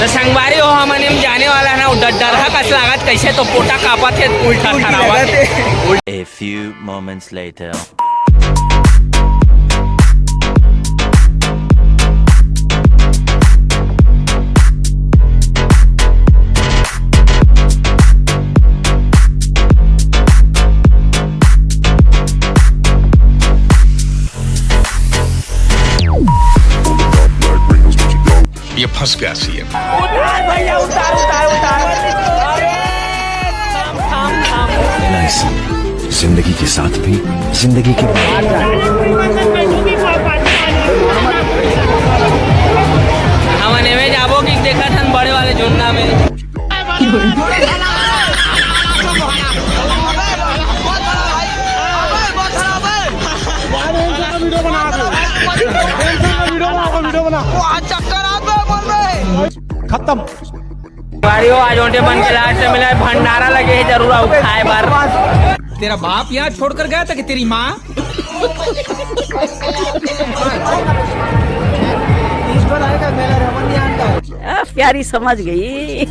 तो संगवारी हो हमन एम जाने वाला है ना डरहा कस लागत कैसे तो पोटा कापत है उल्टा ठहरावत। A few moments later. ये फंस गया सीएम। उतार भैया उतार उतार उतार। जिंदगी के साथ भी जिंदगी के बाद। हमने में जाबो कि देखा था बड़े वाले झुंडा में। खत्म गाड़ियों आज ओटेबंद के लास्ट में मिला भंडारा लगे है जरूर आओ खाए बार। तेरा बाप यहाँ छोड़कर गया था कि तेरी माँ? प्यारी समझ गई।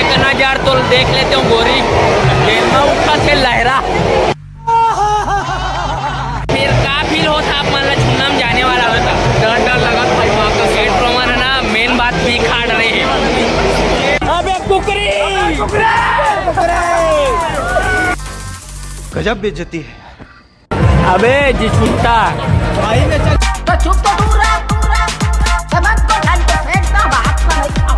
1000 तो देख लेते हो गोरी उठा थे लहरा। फिर का फील होता आप मान ला छुन्ना में जाने वाला होता डर डर लगा भाई वहाँ का सेट प्रमाण है ना मेन बात भी खाड़ रहे हैं। अबे कुकरी गजब बेइज्जती है। अबे जी छुट्टा तो चुप तो दूर रह समझ को ढल के फेंकना बात का नहीं खाओ।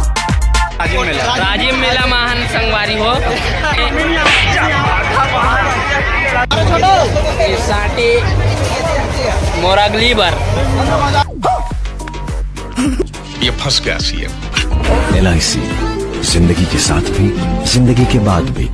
राजीव मेला महान संगवारी हो साटी मोर अगली बार। ये फंस गया सीएम। LIC जिंदगी के साथ भी जिंदगी के बाद भी।